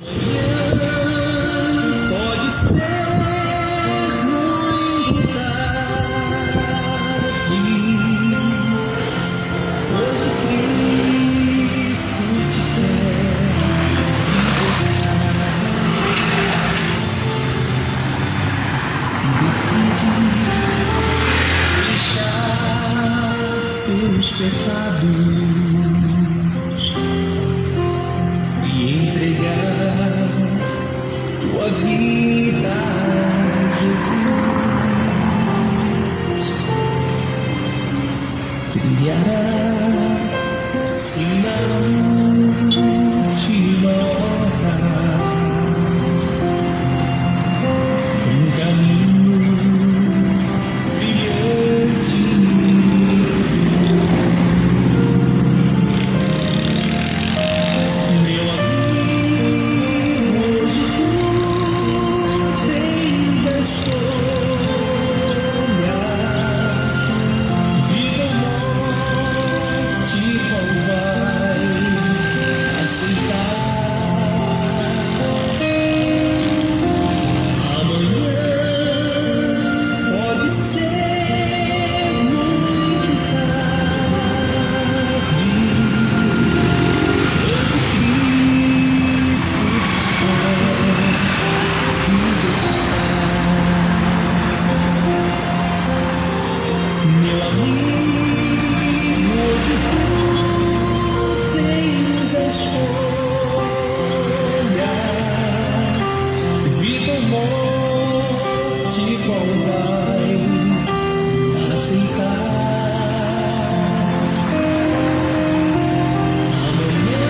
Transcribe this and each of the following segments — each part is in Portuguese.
Pode ser muito tarde. Hoje Cristo te quer libertar. Se decide deixar teus pecados e entregar tua vida a Jesus, trilhará se na última hora um caminho brilhante. Meu amigo, hoje tu tens a escolha, vida ou morte, qual vai aceitar? Amanhã pode ser muito tarde. Hoje Cristo te quer. Meu amigo, hoje tu tens a escolha, vida ou morte, qual vai aceitar? Amanhã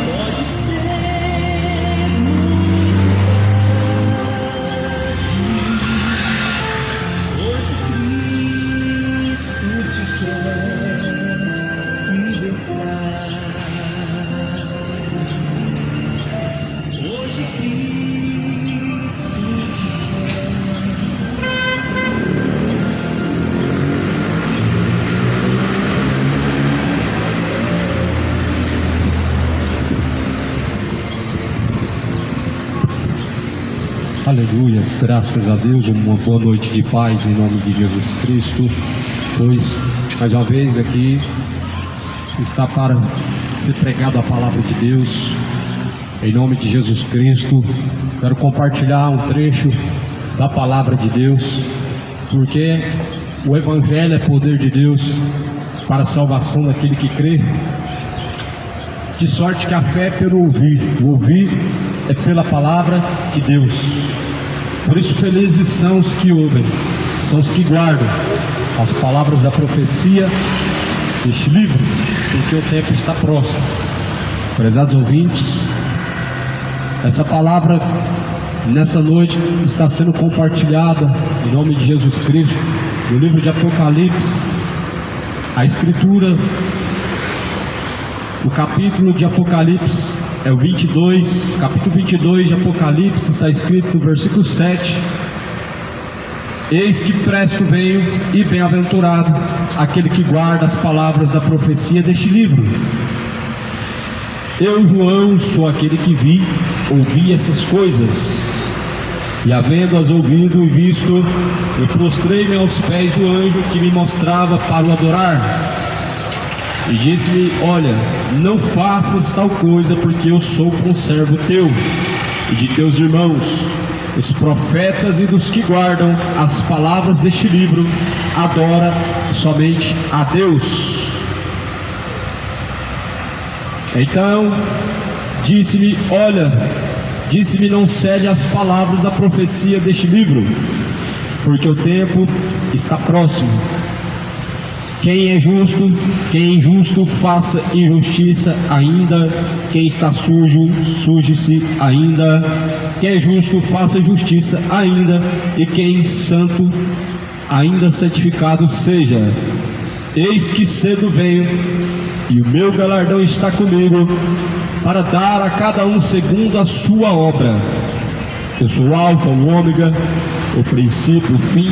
pode ser muito tarde. Hoje Cristo te quer libertar. Hoje Cristo te Aleluias, graças a Deus, uma boa noite de paz em nome de Jesus Cristo. Pois, mais uma vez aqui, está para ser pregada a palavra de Deus, em nome de Jesus Cristo. Quero compartilhar um trecho da palavra de Deus, porque o Evangelho é poder de Deus para a salvação daquele que crê. De sorte que a fé é pelo ouvir, o ouvir é pela palavra de Deus. Por isso felizes são os que ouvem, são os que guardam as palavras da profecia deste livro, porque o tempo está próximo. Prezados ouvintes, essa palavra nessa noite está sendo compartilhada em nome de Jesus Cristo no livro de Apocalipse. A escritura, o capítulo de Apocalipse é o 22, capítulo 22 de Apocalipse, está escrito no versículo 7: Eis que presto venho, e bem-aventurado aquele que guarda as palavras da profecia deste livro. Eu, João, sou aquele que ouvi essas coisas, e havendo-as ouvido e visto, eu prostrei-me aos pés do anjo que me mostrava para o adorar. E disse-me: olha, não faças tal coisa, porque eu sou conservo teu e de teus irmãos, os profetas, e dos que guardam as palavras deste livro. Adora somente a Deus. Então disse-me: olha, disse-me, não cede às palavras da profecia deste livro, porque o tempo está próximo. Quem é injusto, faça injustiça ainda. Quem está sujo, suje-se ainda. Quem é justo, faça justiça ainda. E quem santo, ainda santificado seja. Eis que cedo venho, e o meu galardão está comigo, para dar a cada um segundo a sua obra. Eu sou o Alfa, o Ômega, o princípio, o fim,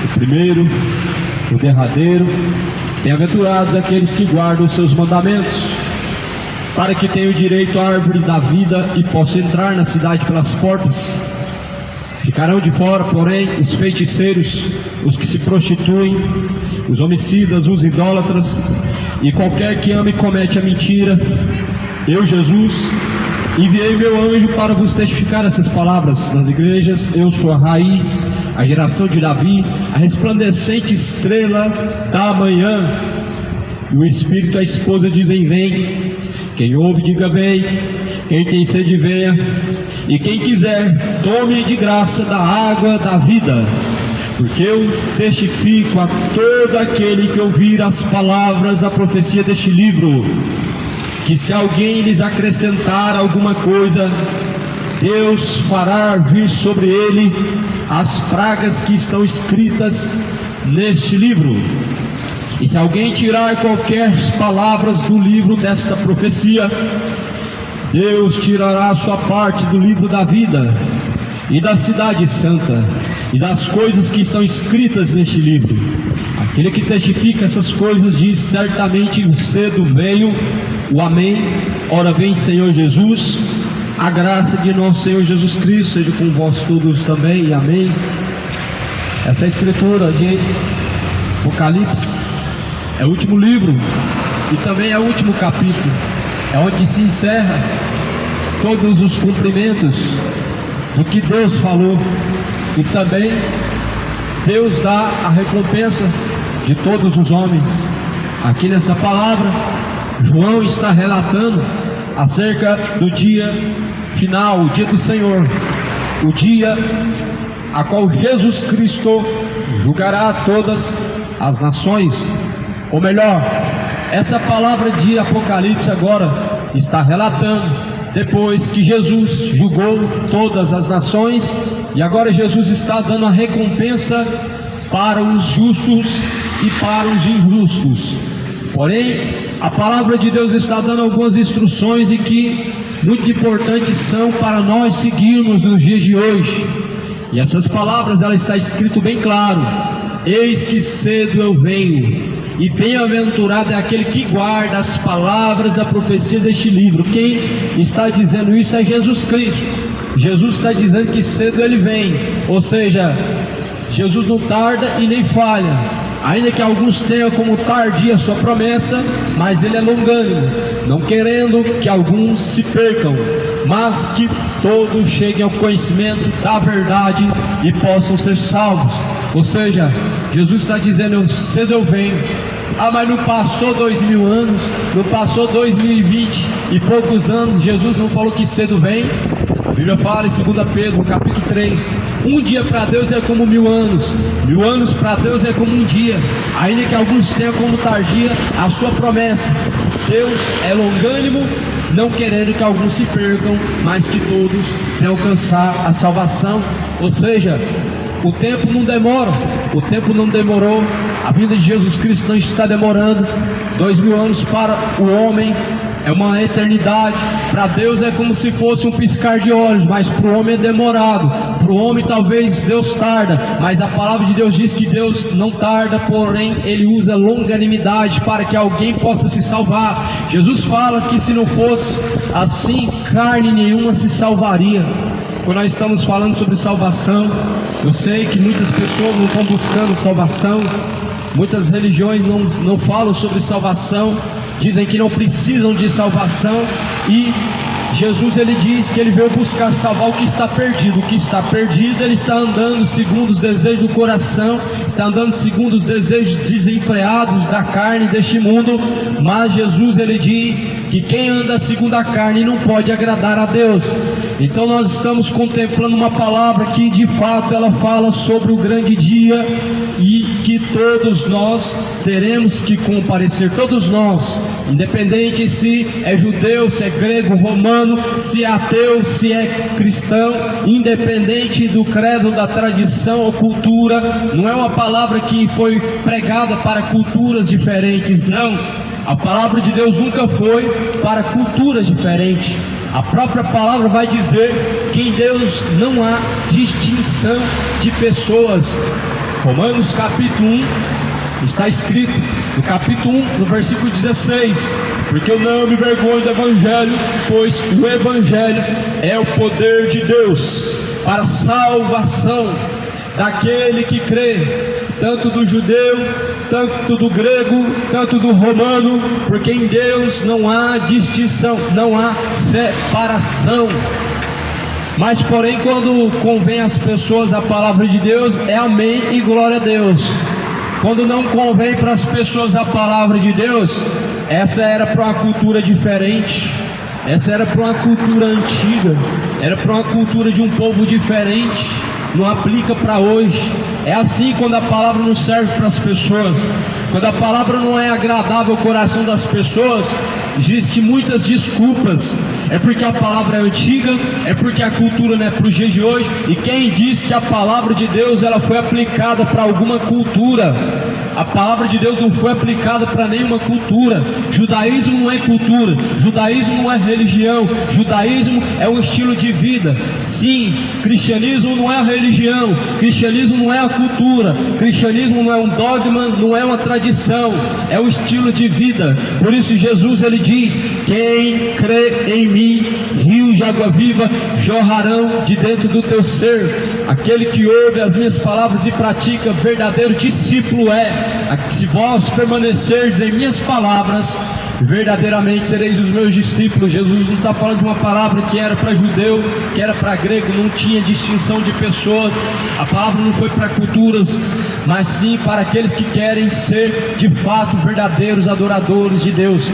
o primeiro, o derradeiro. Bem-aventurados aqueles que guardam os seus mandamentos. para que tenha o direito à árvore da vida e possa entrar na cidade pelas portas. Ficarão de fora, porém, os feiticeiros, os que se prostituem, os homicidas, os idólatras e qualquer que ame e comete a mentira. Eu, Jesus, enviei meu anjo para vos testificar essas palavras nas igrejas. Eu sou a raiz, a geração de Davi, a resplandecente estrela da manhã. E o Espírito e a esposa dizem: vem. Quem ouve, diga: vem. Quem tem sede, venha. E quem quiser, tome de graça da água da vida. Porque eu testifico a todo aquele que ouvir as palavras da profecia deste livro, que se alguém lhes acrescentar alguma coisa, Deus fará vir sobre ele as pragas que estão escritas neste livro. E se alguém tirar qualquer palavras do livro desta profecia, Deus tirará a sua parte do livro da vida e da cidade santa e das coisas que estão escritas neste livro. Aquele que testifica essas coisas diz: certamente cedo venho o Amém. Ora vem, Senhor Jesus. A graça de nosso Senhor Jesus Cristo seja com vós todos também. Amém. Essa é a escritura de Apocalipse. É o último livro e também é o último capítulo. É onde se encerra todos os cumprimentos do que Deus falou. E também Deus dá a recompensa de todos os homens. Aqui nessa palavra, João está relatando acerca do dia final, o dia do Senhor, o dia a qual Jesus Cristo julgará todas as nações. Ou melhor, essa palavra de Apocalipse agora está relatando depois que Jesus julgou todas as nações, e agora Jesus está dando a recompensa para os justos e para os injustos. Porém, a palavra de Deus está dando algumas instruções e que muito importantes são para nós seguirmos nos dias de hoje. E essas palavras, ela está escrito bem claro: eis que cedo eu venho, e bem-aventurado é aquele que guarda as palavras da profecia deste livro. Quem está dizendo isso é Jesus Cristo. Jesus está dizendo que cedo ele vem, ou seja, Jesus não tarda e nem falha. Ainda que alguns tenham como tardia a sua promessa, mas ele é longânimo, não querendo que alguns se percam, mas que todos cheguem ao conhecimento da verdade e possam ser salvos. Ou seja, Jesus está dizendo: cedo eu venho. Ah, mas não passou 2000 anos, não passou 2020 e poucos anos, Jesus não falou que cedo vem? A Bíblia fala em 2 Pedro, capítulo 3, um dia para Deus é como 1000 anos, 1000 anos para Deus é como um dia. Ainda que alguns tenham como tardia a sua promessa, Deus é longânimo, não querendo que alguns se percam, mas que todos venham alcançar a salvação. Ou seja, o tempo não demora, o tempo não demorou, a vinda de Jesus Cristo não está demorando. 2000 anos para o homem é uma eternidade, para Deus é como se fosse um piscar de olhos, mas para o homem é demorado. Para o homem talvez Deus tarda, mas a palavra de Deus diz que Deus não tarda, porém Ele usa longanimidade para que alguém possa se salvar. Jesus fala que se não fosse assim, carne nenhuma se salvaria. Quando nós estamos falando sobre salvação, eu sei que muitas pessoas não estão buscando salvação, muitas religiões não falam sobre salvação, dizem que não precisam de salvação, e Jesus ele diz que ele veio buscar salvar o que está perdido. O que está perdido, ele está andando segundo os desejos do coração, está andando segundo os desejos desenfreados da carne deste mundo. Mas Jesus ele diz que quem anda segundo a carne não pode agradar a Deus. Então nós estamos contemplando uma palavra que de fato ela fala sobre o grande dia e que todos nós teremos que comparecer, todos nós, independente se é judeu, se é grego, romano, se é ateu, se é cristão, independente do credo, da tradição ou cultura. Não é uma palavra que foi pregada para culturas diferentes, não. A palavra de Deus nunca foi para culturas diferentes. A própria palavra vai dizer que em Deus não há distinção de pessoas. Romanos capítulo 1, Está escrito no capítulo 1, no versículo 16: porque eu não me vergonho do Evangelho, pois o Evangelho é o poder de Deus para a salvação daquele que crê, tanto do judeu, tanto do grego, tanto do romano, porque em Deus não há distinção, não há separação. Mas porém, quando convém às pessoas a palavra de Deus, é amém e glória a Deus. Quando não convém para as pessoas a palavra de Deus, essa era para uma cultura diferente, essa era para uma cultura antiga, era para uma cultura de um povo diferente, não aplica para hoje. É assim quando a palavra não serve para as pessoas, quando a palavra não é agradável ao coração das pessoas, existem muitas desculpas. É porque a palavra é antiga, é porque a cultura não é para os dias de hoje. E quem disse que a palavra de Deus ela foi aplicada para alguma cultura? A palavra de Deus não foi aplicada para nenhuma cultura. Judaísmo não é cultura, judaísmo não é religião, judaísmo é um estilo de vida. Sim, cristianismo não é a religião, cristianismo não é a cultura, cristianismo não é um dogma, não é uma tradição, é um estilo de vida. Por isso Jesus ele diz: quem crê em mim, rios de água viva jorrarão de dentro do teu ser. Aquele que ouve as minhas palavras e pratica, verdadeiro discípulo é. Se vós permanecerdes em minhas palavras, verdadeiramente sereis os meus discípulos. Jesus não está falando de uma palavra que era para judeu, que era para grego, não tinha distinção de pessoas. A palavra não foi para culturas, mas sim para aqueles que querem ser de fato verdadeiros adoradores de Deus.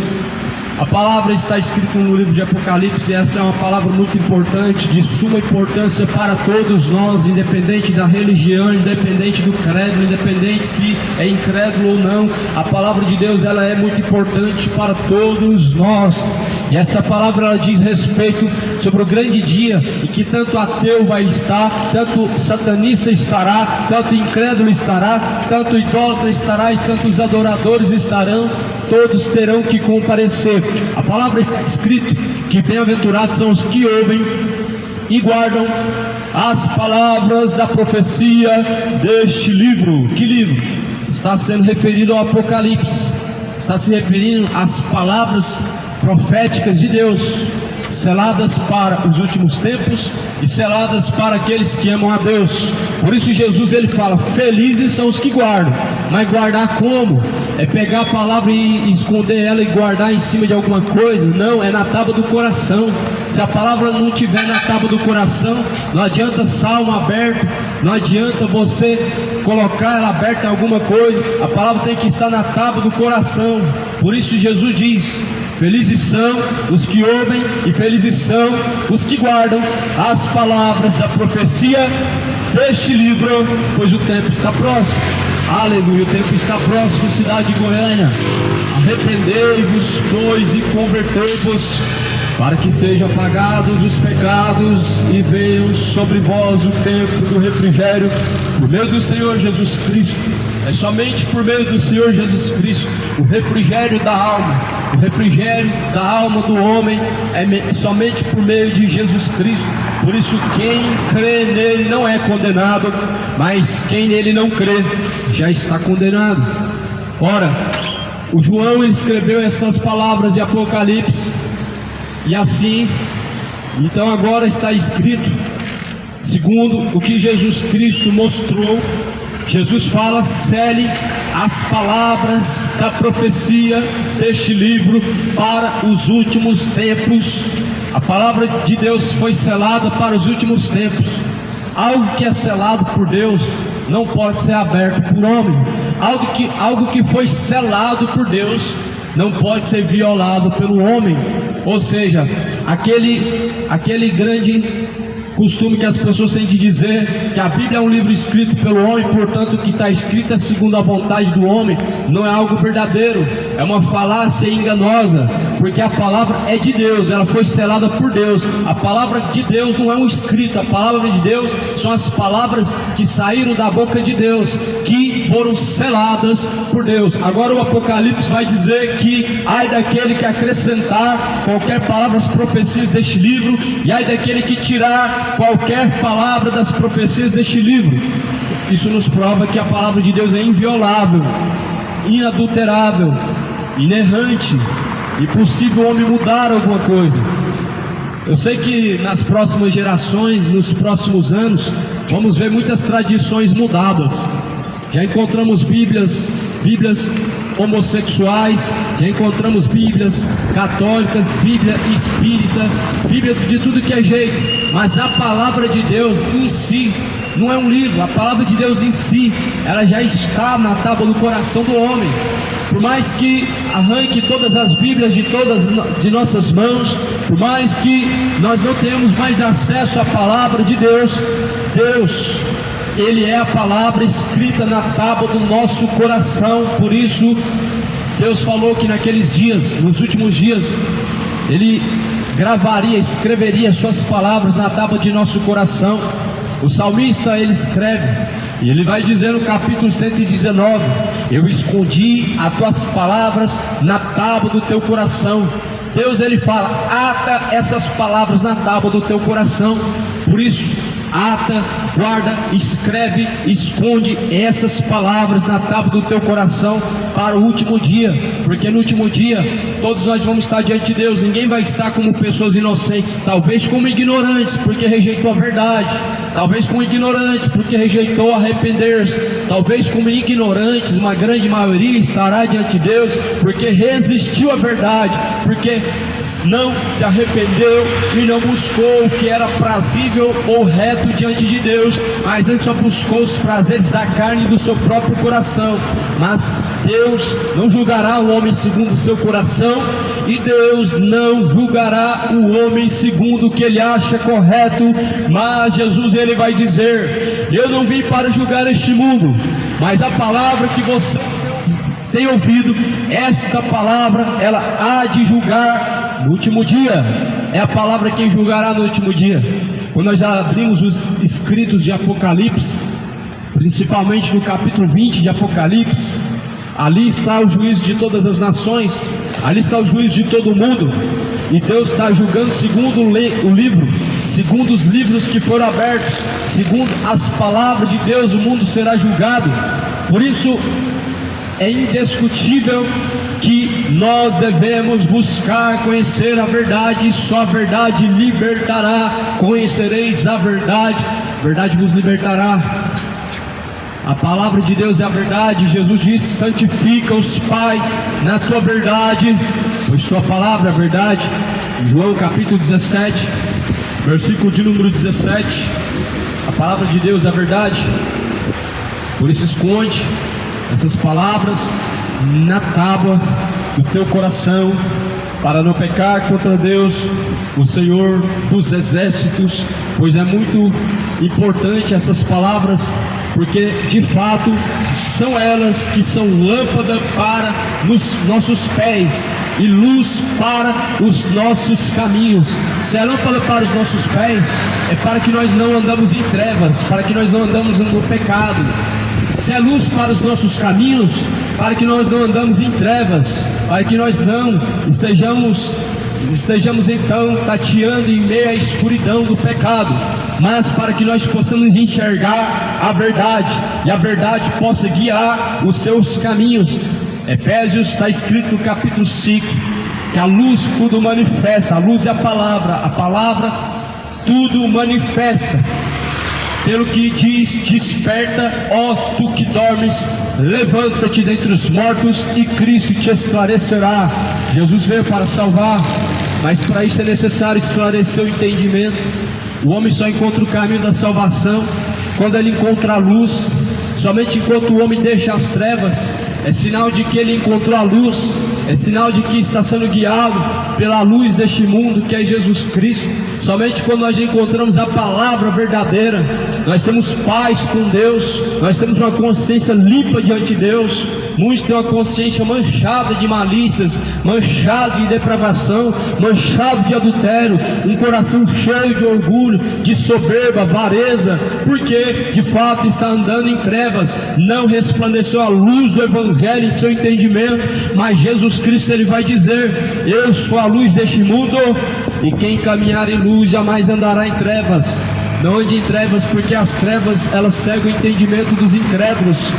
A palavra está escrita no livro de Apocalipse, e essa é uma palavra muito importante, de suma importância para todos nós, independente da religião, independente do credo, independente se é incrédulo ou não. A palavra de Deus ela é muito importante para todos nós. E essa palavra ela diz respeito sobre o grande dia em que tanto ateu vai estar, tanto satanista estará, tanto incrédulo estará, tanto idólatra estará e tantos adoradores estarão. Todos terão que comparecer. A palavra está escrito que bem-aventurados são os que ouvem e guardam as palavras da profecia deste livro. Que livro? Está sendo referido ao Apocalipse, está se referindo às palavras proféticas de Deus, seladas para os últimos tempos e seladas para aqueles que amam a Deus. Por isso Jesus ele fala: felizes são os que guardam. Mas guardar como? É pegar a palavra e esconder ela e guardar em cima de alguma coisa? Não, é na tábua do coração. Se a palavra não estiver na tábua do coração, não adianta salmo aberto, não adianta você colocar ela aberta em alguma coisa. A palavra tem que estar na tábua do coração. Por isso Jesus diz: felizes são os que ouvem e felizes são os que guardam as palavras da profecia deste livro, pois o tempo está próximo. Aleluia, o tempo está próximo, cidade de Goiânia. Arrependei-vos, pois, e convertei-vos, para que sejam apagados os pecados e venham sobre vós o tempo do refrigério, por meio do Senhor Jesus Cristo. É somente por meio do Senhor Jesus Cristo o refrigério da alma. O refrigério da alma do homem é somente por meio de Jesus Cristo. Por isso quem crê nele não é condenado, mas quem nele não crê já está condenado. Ora, o João ele escreveu essas palavras de Apocalipse, e assim, então agora está escrito, segundo o que Jesus Cristo mostrou. Jesus fala: sele as palavras da profecia deste livro para os últimos tempos. A palavra de Deus foi selada para os últimos tempos. Algo que é selado por Deus não pode ser aberto por homem. Algo que foi selado por Deus não pode ser violado pelo homem. Ou seja, aquele grande costume que as pessoas têm de dizer que a Bíblia é um livro escrito pelo homem, portanto o que está escrito é segundo a vontade do homem, não é algo verdadeiro, é uma falácia enganosa, porque a palavra é de Deus, ela foi selada por Deus. A palavra de Deus não é um escrito, a palavra de Deus são as palavras que saíram da boca de Deus, que foram seladas por Deus. Agora o Apocalipse vai dizer que ai daquele que acrescentar qualquer palavra às profecias deste livro, e ai daquele que tirar qualquer palavra das profecias deste livro. Isso nos prova que a palavra de Deus é inviolável. inadulterável, inerrante, impossível o homem mudar alguma coisa. Eu sei que nas próximas gerações, nos próximos anos, vamos ver muitas tradições mudadas. Já encontramos Bíblias homossexuais, já encontramos Bíblias católicas, Bíblia espírita, Bíblia de tudo que é jeito, mas a palavra de Deus em si não é um livro. A palavra de Deus em si, ela já está na tábua do coração do homem. Por mais que arranque todas as Bíblias de nossas mãos, por mais que nós não tenhamos mais acesso à palavra de Deus, Ele é a palavra escrita na tábua do nosso coração. Por isso, Deus falou que naqueles dias, nos últimos dias, Ele gravaria, escreveria suas palavras na tábua de nosso coração. O salmista, ele escreve, e ele vai dizer no capítulo 119: eu escondi as tuas palavras na tábua do teu coração. Deus, ele fala: ata essas palavras na tábua do teu coração. Por isso, ata, guarda, escreve, esconde essas palavras na tábua do teu coração para o último dia, porque no último dia todos nós vamos estar diante de Deus. Ninguém vai estar como pessoas inocentes, talvez como ignorantes, porque rejeitou a verdade, talvez como ignorantes, porque rejeitou arrepender-se, talvez como ignorantes, uma grande maioria estará diante de Deus, porque resistiu à verdade, porque não se arrependeu e não buscou o que era prazível ou reto diante de Deus, mas antes só buscou os prazeres da carne e do seu próprio coração. Mas Deus não julgará o homem segundo o seu coração, e Deus não julgará o homem segundo o que ele acha correto. Mas Jesus, ele vai dizer: eu não vim para julgar este mundo, mas a palavra que você tem ouvido, esta palavra ela há de julgar no último dia. É a palavra quem julgará no último dia. Quando nós abrimos os escritos de Apocalipse, principalmente no capítulo 20 de Apocalipse, ali está o juízo de todas as nações, ali está o juízo de todo o mundo, e Deus está julgando segundo o livro, segundo os livros que foram abertos, segundo as palavras de Deus, o mundo será julgado. Por isso é indiscutível que nós devemos buscar conhecer a verdade, e só a verdade libertará. Conhecereis a verdade vos libertará. A palavra de Deus é a verdade. Jesus disse: santifica-os, Pai, na tua verdade, pois tua palavra é a verdade. João capítulo 17, versículo de número 17. A palavra de Deus é a verdade. Por isso esconde essas palavras na tábua do teu coração, para não pecar contra Deus, o Senhor dos exércitos, pois é muito importante essas palavras, porque de fato são elas que são lâmpada para os nossos pés e luz para os nossos caminhos. Se é lâmpada para os nossos pés, é para que nós não andamos em trevas, para que nós não andamos no pecado. Se é luz para os nossos caminhos, para que nós não andamos em trevas, para que nós não estejamos então tateando em meio à escuridão do pecado, mas para que nós possamos enxergar a verdade, e a verdade possa guiar os seus caminhos. Efésios está escrito no capítulo 5, que a luz tudo manifesta. A luz é a palavra tudo manifesta. Pelo que diz: desperta, ó tu que dormes, levanta-te dentre os mortos e Cristo te esclarecerá. Jesus veio para salvar, mas para isso é necessário esclarecer o entendimento. O homem só encontra o caminho da salvação quando ele encontra a luz. Somente enquanto o homem deixa as trevas, é sinal de que ele encontrou a luz, é sinal de que está sendo guiado pela luz deste mundo, que é Jesus Cristo. Somente quando nós encontramos a palavra verdadeira, nós temos paz com Deus, nós temos uma consciência limpa diante de Deus. Muitos têm uma consciência manchada de malícias, manchada de depravação, manchado de adultério, um coração cheio de orgulho, de soberba, avareza, porque de fato está andando em trevas, não resplandeceu a luz do Evangelho em seu entendimento. Mas Jesus Cristo, ele vai dizer: eu sou a luz deste mundo, e quem caminhar em luz jamais andará em trevas. Não ande em trevas, porque as trevas elas cegam o entendimento dos incrédulos.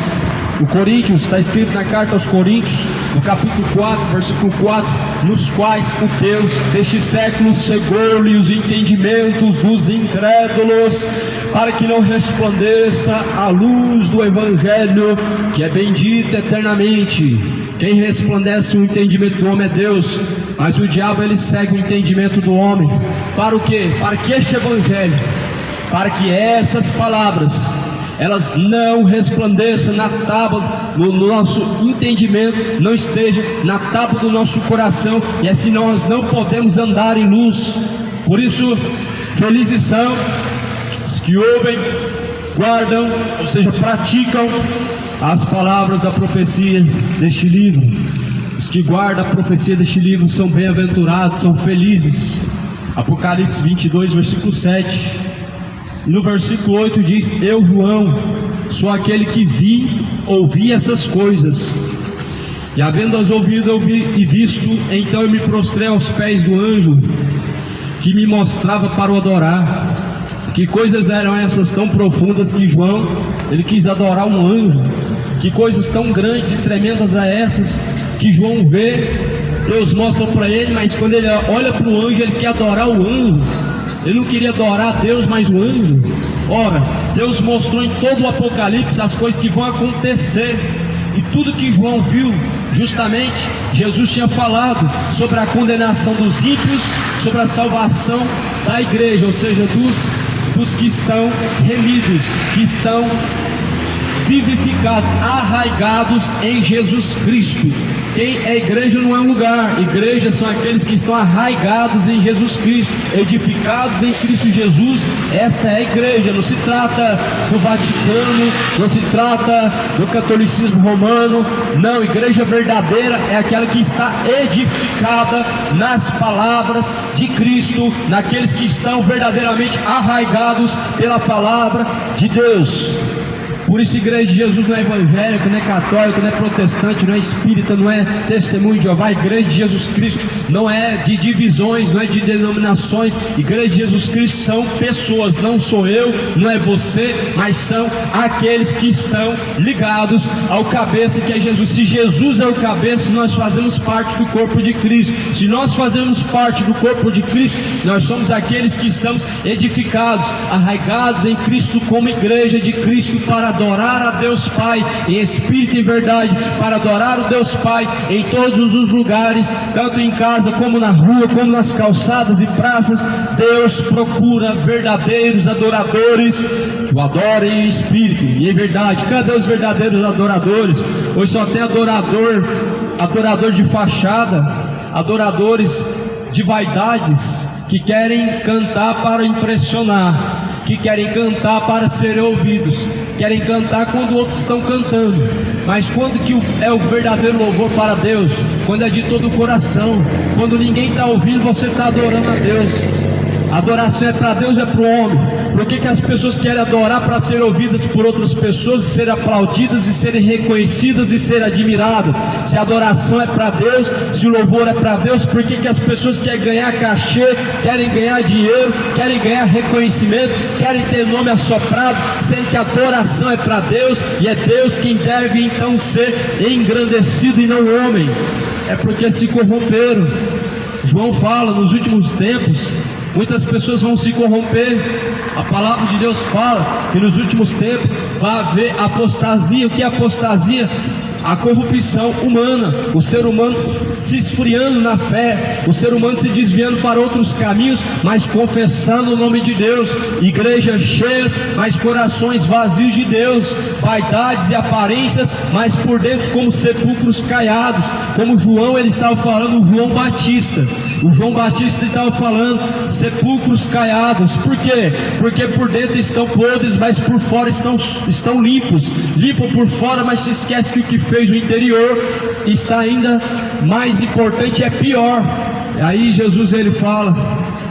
O Coríntios, está escrito na carta aos Coríntios, no capítulo 4, versículo 4, nos quais o Deus deste século cegou-lhe os entendimentos dos incrédulos, para que não resplandeça a luz do Evangelho, que é bendito eternamente. Quem resplandece o entendimento do homem é Deus, mas o diabo ele segue o entendimento do homem. Para o quê? Para que este Evangelho, para que essas palavras, elas não resplandeçam na tábua, no nosso entendimento, não esteja na tábua do nosso coração, e assim nós não podemos andar em luz. Por isso, felizes são os que ouvem, guardam, ou seja, praticam as palavras da profecia deste livro. Os que guardam a profecia deste livro são bem-aventurados, são felizes. Apocalipse 22, versículo 7. No versículo 8 diz: eu, João, sou aquele que ouvi essas coisas, e havendo-as ouvido e visto, então eu me prostrei aos pés do anjo que me mostrava para o adorar. Que coisas eram essas tão profundas que João, ele quis adorar um anjo? Que coisas tão grandes e tremendas a essas que João vê, Deus mostra para ele, mas quando ele olha para o anjo, ele quer adorar o anjo. Ele não queria adorar a Deus, mas o anjo. Ora, Deus mostrou em todo o Apocalipse as coisas que vão acontecer, e tudo que João viu, justamente, Jesus tinha falado sobre a condenação dos ímpios, sobre a salvação da igreja, ou seja, dos que estão remidos, que estão vivificados, arraigados em Jesus Cristo. Quem é igreja não é um lugar, igreja são aqueles que estão arraigados em Jesus Cristo, edificados em Cristo Jesus. Essa é a igreja. Não se trata do Vaticano, não se trata do catolicismo romano, não. Igreja verdadeira é aquela que está edificada nas palavras de Cristo, naqueles que estão verdadeiramente arraigados pela palavra de Deus. Por isso, igreja de Jesus não é evangélico, não é católico, não é protestante, não é espírita, não é testemunho de Jeová. Igreja de Jesus Cristo não é de divisões, não é de denominações. Igreja de Jesus Cristo são pessoas, não sou eu, não é você, mas são aqueles que estão ligados ao cabeça, que é Jesus. Se Jesus é o cabeça, nós fazemos parte do corpo de Cristo. Se nós fazemos parte do corpo de Cristo, nós somos aqueles que estamos edificados, arraigados em Cristo, como igreja de Cristo, para adorar a Deus Pai em espírito e em verdade, para adorar o Deus Pai em todos os lugares, tanto em casa como na rua, como nas calçadas e praças. Deus procura verdadeiros adoradores que o adorem em espírito e em verdade. Cadê os verdadeiros adoradores? Hoje só tem adorador de fachada, adoradores de vaidades, que querem cantar para impressionar, que querem cantar para serem ouvidos, querem cantar quando outros estão cantando. Mas quando que é o verdadeiro louvor para Deus? Quando é de todo o coração, quando ninguém está ouvindo, você está adorando a Deus. A adoração é para Deus, é para o homem. Por que as pessoas querem adorar? Para serem ouvidas por outras pessoas, e serem aplaudidas, e serem reconhecidas, e serem admiradas. Se a adoração é para Deus, se o louvor é para Deus, por que as pessoas querem ganhar cachê, querem ganhar dinheiro, querem ganhar reconhecimento, querem ter nome assoprado, sendo que a adoração é para Deus, e é Deus quem deve então ser engrandecido e não o homem? É porque se corromperam. João fala, nos últimos tempos muitas pessoas vão se corromper. A palavra de Deus fala que nos últimos tempos vai haver apostasia. O que é apostasia? A corrupção humana, o ser humano se esfriando na fé, o ser humano se desviando para outros caminhos, mas confessando o nome de Deus. Igrejas cheias, mas corações vazios de Deus, vaidades e aparências, mas por dentro como sepulcros caiados. Como João, ele estava falando, o João Batista estava falando, sepulcros caiados. Por quê? Porque por dentro estão podres, mas por fora estão limpos. Limpo por fora, mas se esquece que o que fez o interior está ainda mais importante, é pior. Aí Jesus ele fala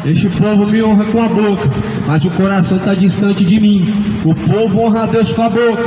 este povo me honra com a boca, mas o coração está distante de mim. O povo honra a Deus com a boca,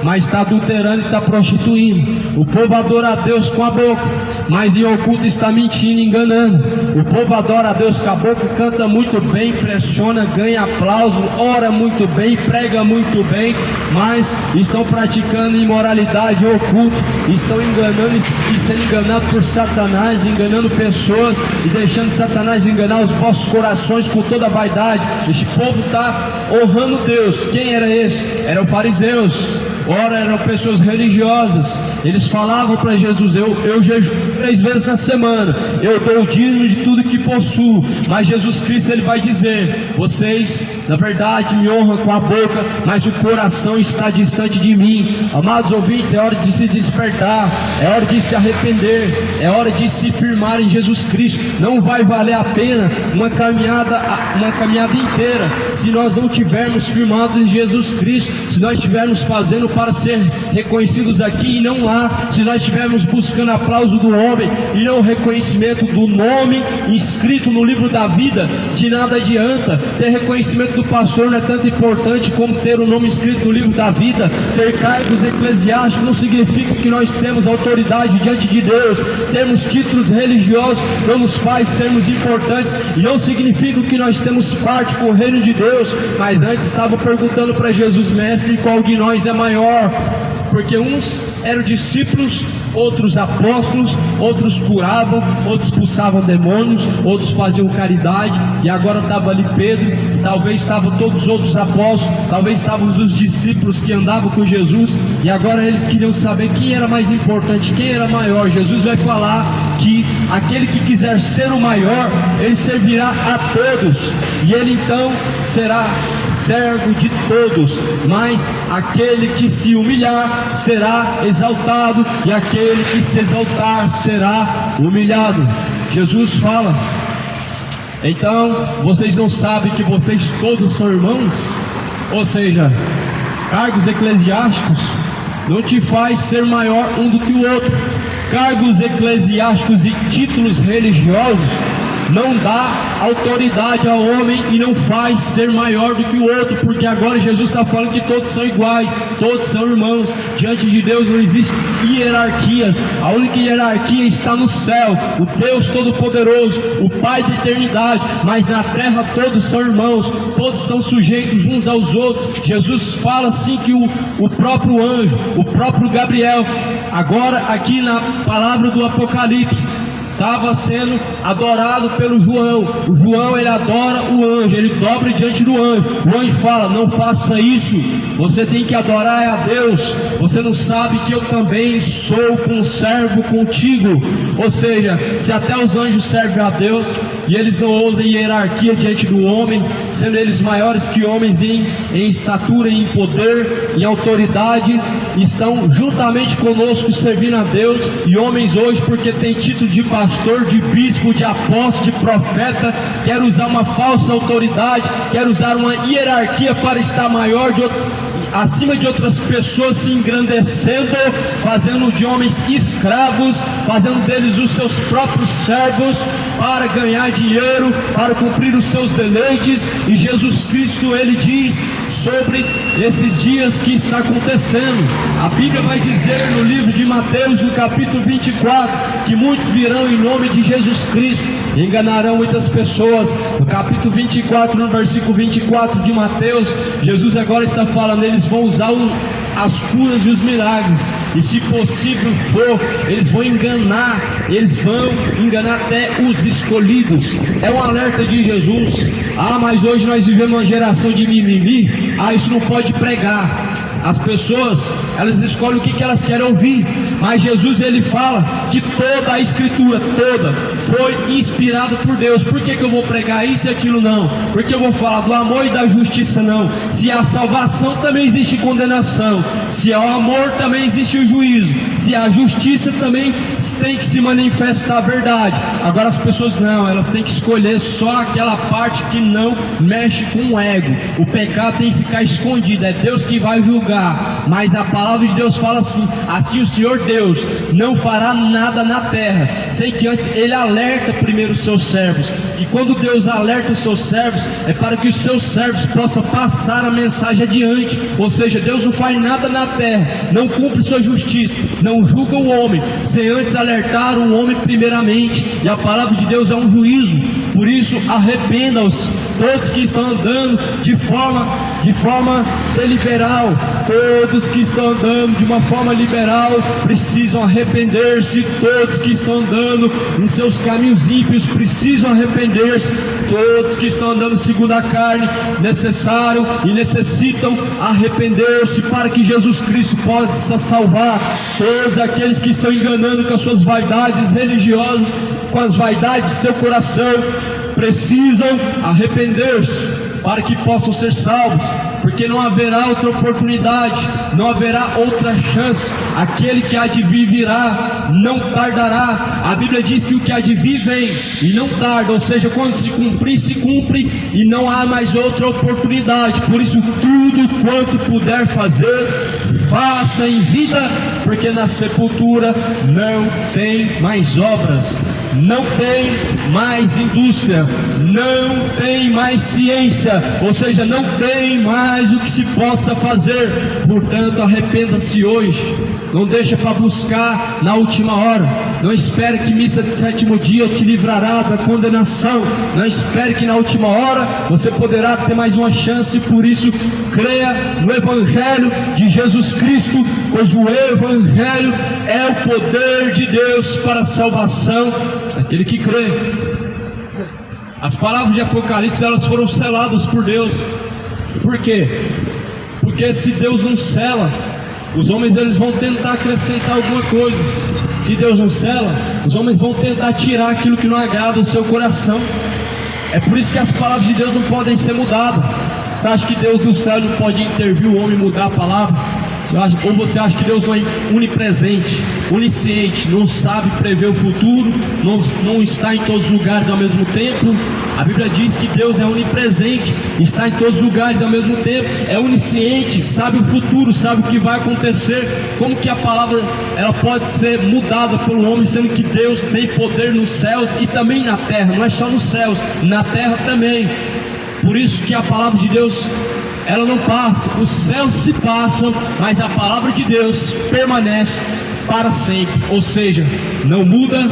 mas está adulterando e está prostituindo. O povo adora a Deus com a boca, mas em oculto está mentindo e enganando. O povo adora a Deus com a boca, canta muito bem, impressiona, ganha aplauso, ora muito bem, prega muito bem, mas estão praticando imoralidade oculta, estão enganando e sendo enganados por Satanás, enganando pessoas e deixando Satanás enganar os vossos corações com toda a vaidade. Este povo está honrando Deus. Quem era esse? Eram fariseus. Ora, eram pessoas religiosas. Eles falavam para Jesus: eu jejuo 3 vezes na semana, eu dou o dízimo de tudo que possuo. Mas Jesus Cristo, ele vai dizer: vocês na verdade me honram com a boca, mas o coração está distante de mim. Amados ouvintes, é hora de se despertar, é hora de se arrepender, é hora de se firmar em Jesus Cristo. Não vai valer a pena uma caminhada inteira se nós não tivermos firmados em Jesus Cristo, se nós estivermos fazendo para ser reconhecidos aqui e não lá, se nós estivermos buscando aplauso do homem e não o reconhecimento do nome inscrito no livro da vida. De nada adianta ter reconhecimento do pastor, não é tanto importante como ter o nome inscrito no livro da vida. Ter cargos eclesiásticos não significa que nós temos autoridade diante de Deus. Termos títulos religiosos não nos faz sermos importantes e não significa que nós temos parte com o reino de Deus. Mas antes estavam perguntando para Jesus: mestre, qual de nós é maior? Porque uns eram discípulos, outros apóstolos, outros curavam, outros expulsavam demônios, outros faziam caridade. E agora estava ali Pedro, e talvez estavam todos os outros apóstolos, talvez estavam os discípulos que andavam com Jesus. E agora eles queriam saber quem era mais importante, quem era maior. Jesus vai falar que aquele que quiser ser o maior, ele servirá a todos, e ele então será servo de todos. Mas aquele que se humilhar será exaltado, e aquele que se exaltar será humilhado. Jesus fala: então vocês não sabem que vocês todos são irmãos? Ou seja, cargos eclesiásticos não te faz ser maior um do que o outro. Cargos eclesiásticos e títulos religiosos não dá autoridade ao homem e não faz ser maior do que o outro, porque agora Jesus está falando que todos são iguais, todos são irmãos. Diante de Deus não existe hierarquias. A única hierarquia está no céu, o Deus Todo-Poderoso, o Pai da eternidade. Mas na terra todos são irmãos, todos estão sujeitos uns aos outros. Jesus fala assim que o próprio anjo, o próprio Gabriel, agora aqui na palavra do Apocalipse, estava sendo adorado pelo João. O João, ele adora o anjo, ele dobra diante do anjo. O anjo fala: não faça isso, você tem que adorar a Deus. Você não sabe que eu também sou conservo contigo? Ou seja, se até os anjos servem a Deus e eles não ousam hierarquia diante do homem, sendo eles maiores que homens em estatura, em poder, em autoridade, estão juntamente conosco servindo a Deus. E homens hoje, porque tem título de pastor, de bispo, de apóstolo, de profeta, quer usar uma falsa autoridade, quer usar uma hierarquia para estar maior acima de outras pessoas, se engrandecendo, fazendo de homens escravos, fazendo deles os seus próprios servos, para ganhar dinheiro, para cumprir os seus deleites. E Jesus Cristo, ele diz sobre esses dias que está acontecendo. A Bíblia vai dizer no livro de Mateus, no capítulo 24, que muitos virão em nome de Jesus Cristo e enganarão muitas pessoas. No capítulo 24, no versículo 24 de Mateus, Jesus agora está falando: eles vão usar as curas e os milagres, e se possível for, eles vão enganar até os escolhidos. É um alerta de Jesus. Mas hoje nós vivemos uma geração de mimimi. Isso não pode pregar. As pessoas, elas escolhem o que elas querem ouvir, mas Jesus, ele fala que toda a escritura, toda, foi inspirada por Deus. Por que eu vou pregar isso e aquilo? Não. Porque eu vou falar do amor e da justiça? Não. Se há salvação, também existe condenação. Se há o amor, também existe o juízo. Se há justiça, também tem que se manifestar a verdade. Agora as pessoas não, elas têm que escolher só aquela parte que não mexe com o ego. O pecado tem que ficar escondido, é Deus que vai julgar. julgar, mas a palavra de Deus fala assim: assim o Senhor Deus não fará nada na terra, sem que antes Ele alerta primeiro os seus servos. E quando Deus alerta os seus servos, é para que os seus servos possam passar a mensagem adiante. Ou seja, Deus não faz nada na terra, não cumpre sua justiça, não julga o homem, sem antes alertar o homem primeiramente. E a palavra de Deus é um juízo. Por isso, arrependam-se todos que estão andando de forma deliberal. Todos que estão andando de uma forma liberal precisam arrepender-se. Todos que estão andando em seus caminhos ímpios precisam arrepender-se. Todos que estão andando segundo a carne necessário e necessitam arrepender-se para que Jesus Cristo possa salvar. Todos aqueles que estão enganando com as suas vaidades religiosas, com as vaidades de seu coração, precisam arrepender-se para que possam ser salvos, porque não haverá outra oportunidade, não haverá outra chance. Aquele que há de vir virá, não tardará. A Bíblia diz que o que há de vir vem e não tarda, ou seja, quando se cumprir, se cumpre e não há mais outra oportunidade. Por isso, tudo quanto puder fazer, faça em vida, porque na sepultura não tem mais obras, não tem mais indústria, não tem mais ciência, ou seja, não tem mais o que se possa fazer. Portanto, arrependa-se hoje, não deixa para buscar na última hora. Não espere que missa de sétimo dia te livrará da condenação. Não espere que na última hora você poderá ter mais uma chance. Por isso, creia no Evangelho de Jesus Cristo, pois o Evangelho é o poder de Deus para a salvação daquele que crê. As palavras de Apocalipse, elas foram seladas por Deus. Por quê? Porque se Deus não sela, os homens eles vão tentar acrescentar alguma coisa. Se Deus não sela, os homens vão tentar tirar aquilo que não agrada o seu coração. É por isso que as palavras de Deus não podem ser mudadas. Você acha que Deus do céu não pode intervir o homem e mudar a palavra? Ou você acha que Deus não é onipresente, onisciente, não sabe prever o futuro, não está em todos os lugares ao mesmo tempo? A Bíblia diz que Deus é onipresente, está em todos os lugares ao mesmo tempo, é onisciente, sabe o futuro, sabe o que vai acontecer. Como que a palavra ela pode ser mudada pelo homem, sendo que Deus tem poder nos céus e também na terra? Não é só nos céus, na terra também. Por isso que a palavra de Deus, ela não passa, os céus se passam, mas a palavra de Deus permanece para sempre. Ou seja, não muda,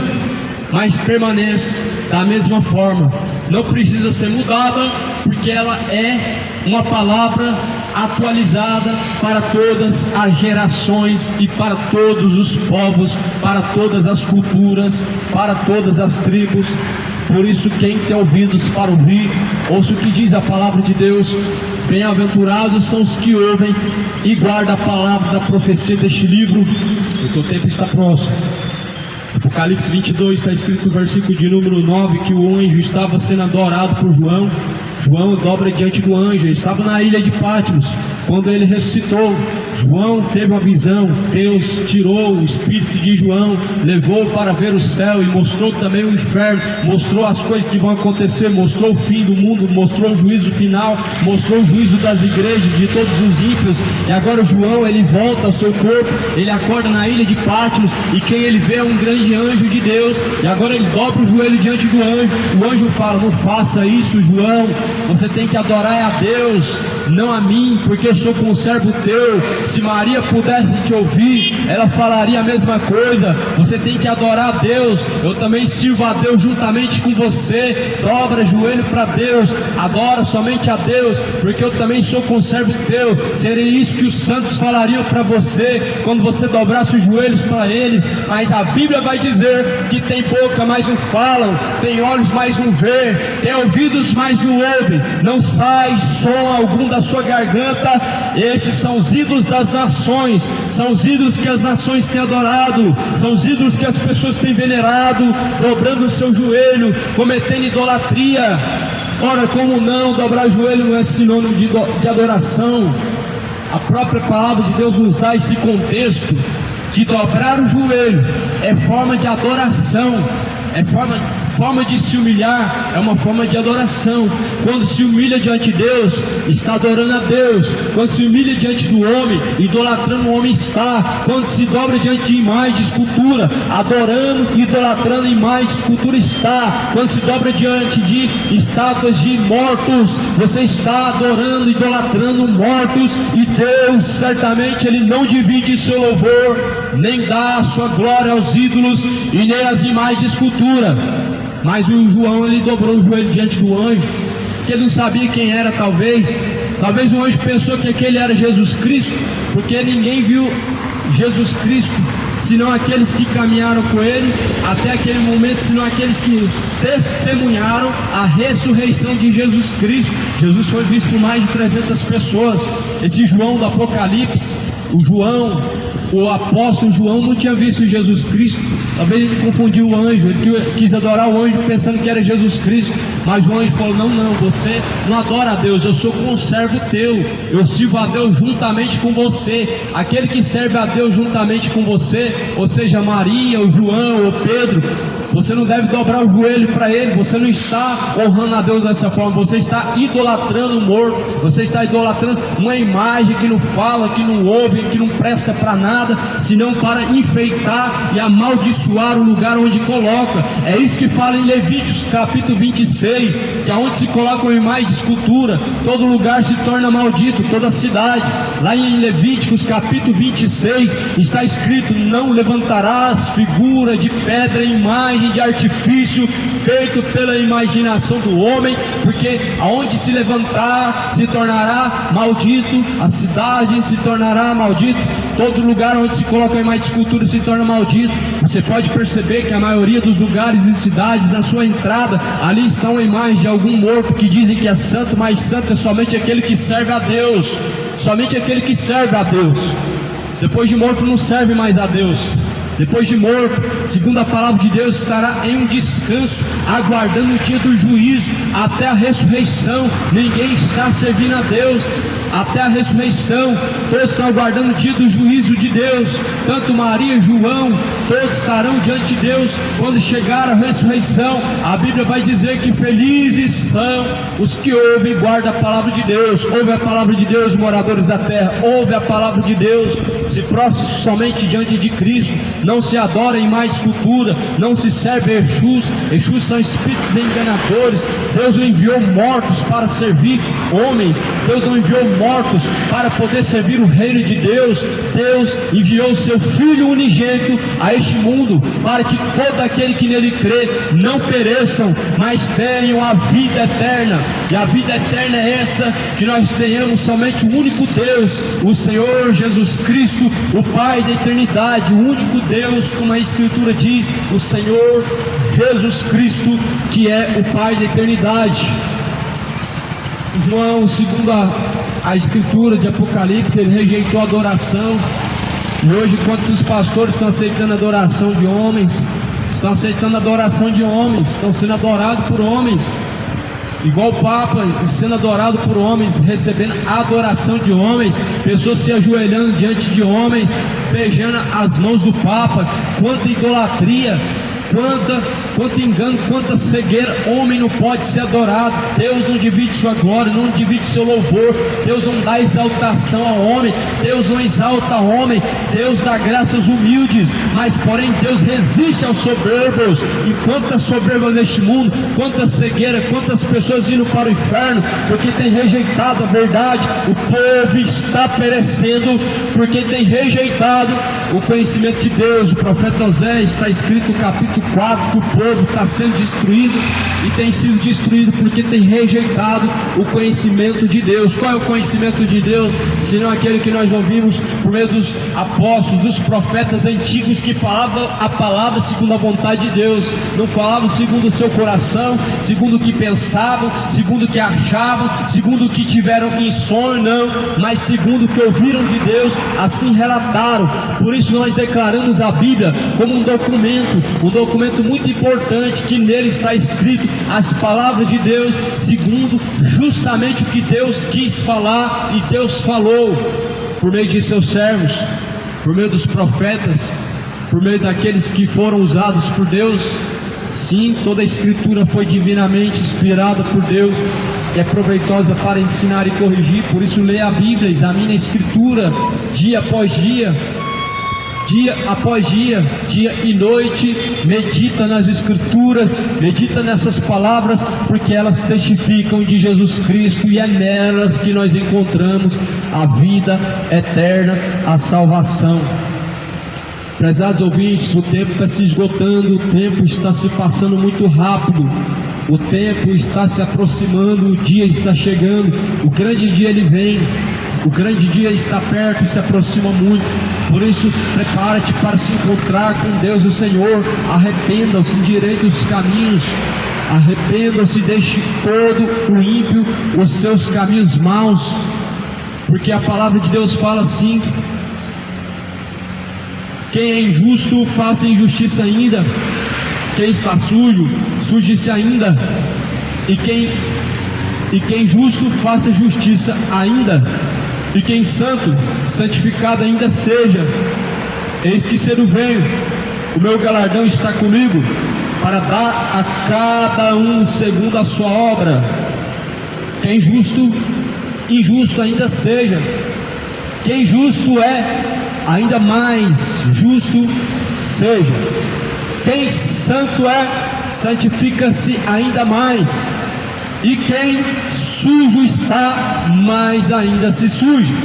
mas permanece da mesma forma. Não precisa ser mudada, porque ela é uma palavra atualizada para todas as gerações e para todos os povos, para todas as culturas, para todas as tribos. Por isso, quem tem ouvidos para ouvir, ouça o que diz a palavra de Deus. Bem-aventurados são os que ouvem e guardam a palavra da profecia deste livro, porque o tempo está próximo. Apocalipse 22 está escrito no versículo de número 9 que o anjo estava sendo adorado por João. João dobra diante do anjo. Ele estava na ilha de Patmos quando ele ressuscitou. João teve uma visão. Deus tirou o espírito de João, levou para ver o céu e mostrou também o inferno, mostrou as coisas que vão acontecer, mostrou o fim do mundo, mostrou o juízo final, mostrou o juízo das igrejas, de todos os ímpios. E agora João, ele volta ao seu corpo, ele acorda na ilha de Patmos, e quem ele vê é um grande anjo de Deus. E agora ele dobra o joelho diante do anjo. O anjo fala: não faça isso, João, você tem que adorar a Deus, não a mim, porque eu sou conservo teu. Se Maria pudesse te ouvir, ela falaria a mesma coisa. Você tem que adorar a Deus, eu também sirvo a Deus juntamente com você. Dobra joelho para Deus, adora somente a Deus, porque eu também sou conservo teu. Seria isso que os santos falariam para você, quando você dobrasse os joelhos para eles. Mas a Bíblia vai dizer que tem boca, mas não falam, tem olhos, mas não vê, tem ouvidos, mas não ouvem, não sai som algum da sua garganta. Esses são os ídolos das nações, são os ídolos que as nações têm adorado, são os ídolos que as pessoas têm venerado, dobrando o seu joelho, cometendo idolatria. Ora, como não, dobrar o joelho não é sinônimo de adoração? A própria palavra de Deus nos dá esse contexto, que dobrar o joelho é forma de adoração, é forma forma de se humilhar é uma forma de adoração. Quando se humilha diante de Deus, está adorando a Deus. Quando se humilha diante do homem, idolatrando o homem está. Quando se dobra diante de imagem de escultura, adorando e idolatrando imagem de escultura está. Quando se dobra diante de estátuas de mortos, você está adorando, idolatrando mortos. E Deus certamente Ele não divide seu louvor, nem dá a sua glória aos ídolos e nem às imagens de escultura. Mas o João, ele dobrou o joelho diante do anjo, porque ele não sabia quem era. Talvez o anjo pensou que aquele era Jesus Cristo, porque ninguém viu Jesus Cristo senão aqueles que caminharam com ele até aquele momento, senão aqueles que testemunharam a ressurreição de Jesus Cristo. Jesus foi visto por mais de 300 pessoas. Esse João do Apocalipse, o apóstolo João não tinha visto Jesus Cristo. Talvez ele confundiu o anjo, ele quis adorar o anjo pensando que era Jesus Cristo. Mas o anjo falou: não, você não adora a Deus, eu sou conservo teu, eu sirvo a Deus juntamente com você. Aquele que serve a Deus juntamente com você, ou seja, Maria, ou João, ou Pedro, você não deve dobrar o joelho para ele. Você não está honrando a Deus dessa forma, você está idolatrando o morto, você está idolatrando uma imagem que não fala, que não ouve, que não presta para nada, senão para enfeitar e amaldiçoar o lugar onde coloca. É isso que fala em Levíticos capítulo 26, que aonde se coloca uma imagem de escultura, todo lugar se torna maldito, toda cidade. Lá em Levíticos capítulo 26 está escrito: não levantarás figura de pedra, imagem de artifício feito pela imaginação do homem, porque aonde se levantar se tornará maldito, a cidade se tornará maldito, todo lugar onde se coloca a imagem de escultura se torna maldito. Você pode perceber que a maioria dos lugares e cidades, na sua entrada, ali está uma imagem de algum morto que dizem que é santo, mas santo é somente aquele que serve a Deus, somente aquele que serve a Deus. Depois de morto não serve mais a Deus. Depois de morto, segundo a palavra de Deus, estará em um descanso, aguardando o dia do juízo, até a ressurreição. Ninguém está servindo a Deus até a ressurreição. Todos estão aguardando o dia do juízo de Deus. Tanto Maria e João, todos estarão diante de Deus quando chegar a ressurreição. A Bíblia vai dizer que felizes são os que ouvem e guardam a palavra de Deus. Ouve a palavra de Deus, moradores da terra, ouve a palavra de Deus, se prostram somente diante de Cristo. Não se adora em mais escultura, não se serve Exus. Exus são espíritos enganadores. Deus não enviou mortos para servir homens. Deus não enviou mortos para poder servir o reino de Deus. Deus enviou o seu Filho unigênito a este mundo, para que todo aquele que nele crê não pereçam, mas tenham a vida eterna. E a vida eterna é essa, que nós tenhamos somente o único Deus, o Senhor Jesus Cristo, o Pai da eternidade, o único Deus, como a Escritura diz, o Senhor Jesus Cristo, que é o Pai da eternidade. João, segundo a Escritura de Apocalipse, ele rejeitou a adoração. E hoje, quantos pastores estão aceitando a adoração de homens? Estão aceitando a adoração de homens, estão sendo adorados por homens. Igual o Papa sendo adorado por homens, recebendo a adoração de homens, pessoas se ajoelhando diante de homens, beijando as mãos do Papa. Quanta idolatria, quanto engano, quanta cegueira. Homem não pode ser adorado. Deus não divide sua glória, não divide seu louvor. Deus não dá exaltação ao homem, Deus não exalta ao homem. Deus dá graça aos humildes, mas porém Deus resiste aos soberbos. E quanta soberba neste mundo, quanta cegueira, quantas pessoas indo para o inferno porque tem rejeitado a verdade. O povo está perecendo porque tem rejeitado o conhecimento de Deus. O profeta Oséias, está escrito no capítulo 4, que o povo está sendo destruído, e tem sido destruído porque tem rejeitado o conhecimento de Deus. Qual é o conhecimento de Deus? Senão aquele que nós ouvimos por meio dos apóstolos, dos profetas antigos, que falavam a palavra segundo a vontade de Deus. Não falavam segundo o seu coração, segundo o que pensavam, segundo o que achavam, segundo o que tiveram em sonho, não, mas segundo o que ouviram de Deus, assim relataram. Por isso nós declaramos a Bíblia como um documento muito importante, que nele está escrito as palavras de Deus, segundo justamente o que Deus quis falar, e Deus falou por meio de seus servos, por meio dos profetas, por meio daqueles que foram usados por Deus. Sim, toda a escritura foi divinamente inspirada por Deus, é proveitosa para ensinar e corrigir. Por isso leia a Bíblia, examine a escritura dia após dia, dia após dia, dia e noite. Medita nas escrituras, medita nessas palavras, porque elas testificam de Jesus Cristo, e é nelas que nós encontramos a vida eterna, a salvação. Prezados ouvintes, o tempo está se esgotando, o tempo está se passando muito rápido, o tempo está se aproximando, o dia está chegando, o grande dia ele vem, o grande dia está perto e se aproxima muito. Por isso, prepara-te para se encontrar com Deus o Senhor. Arrependa-se, endireite os caminhos, arrependa-se, deixe todo o ímpio os seus caminhos maus, porque a palavra de Deus fala assim: quem é injusto, faça injustiça ainda. Quem está sujo, suje-se ainda. E quem justo, faça justiça ainda. E quem santo, santificado ainda seja. Eis que cedo venho, o meu galardão está comigo, para dar a cada um segundo a sua obra. Quem justo, injusto ainda seja. Quem justo é, ainda mais justo seja. Quem santo é, santifica-se ainda mais. E quem sujo está, mais ainda se suje.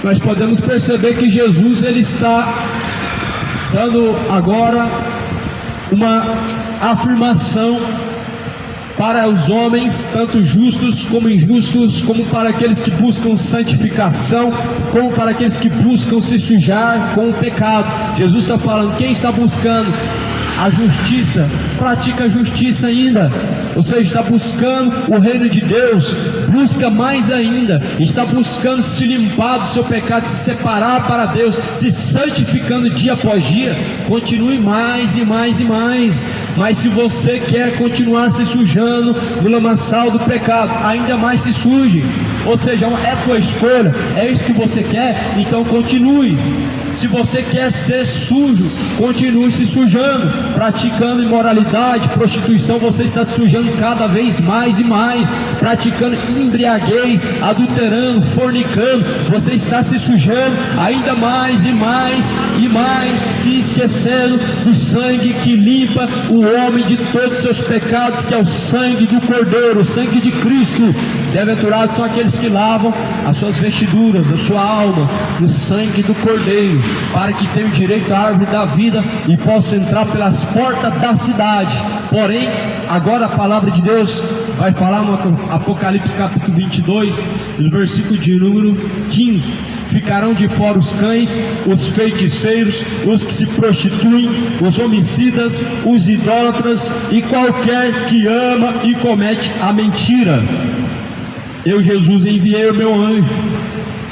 Nós podemos perceber que Jesus ele está dando agora uma afirmação para os homens, tanto justos como injustos, como para aqueles que buscam santificação, como para aqueles que buscam se sujar com o pecado. Jesus está falando: quem está buscando a justiça, pratica a justiça ainda. Ou seja, está buscando o reino de Deus, busca mais ainda, está buscando se limpar do seu pecado, se separar para Deus, se santificando dia após dia. Continue mais e mais e mais. Mas se você quer continuar se sujando no lamaçal do pecado, ainda mais se suje. Ou seja, é a tua escolha, é isso que você quer, então continue. Se você quer ser sujo, continue se sujando, praticando imoralidade, prostituição. Você está se sujando cada vez mais e mais, praticando embriaguez, adulterando, fornicando. Você está se sujando ainda mais e mais e mais, se esquecendo do sangue que limpa o homem de todos os seus pecados, que é o sangue do Cordeiro, o sangue de Cristo. Bem-aventurados são aqueles que lavam as suas vestiduras, a sua alma, no sangue do Cordeiro, para que tenham direito à árvore da vida e possam entrar pelas portas da cidade. Porém, agora a palavra de Deus vai falar no Apocalipse capítulo 22, no versículo de número 15: ficarão de fora os cães, os feiticeiros, os que se prostituem, os homicidas, os idólatras e qualquer que ama e comete a mentira. Eu, Jesus, enviei o meu anjo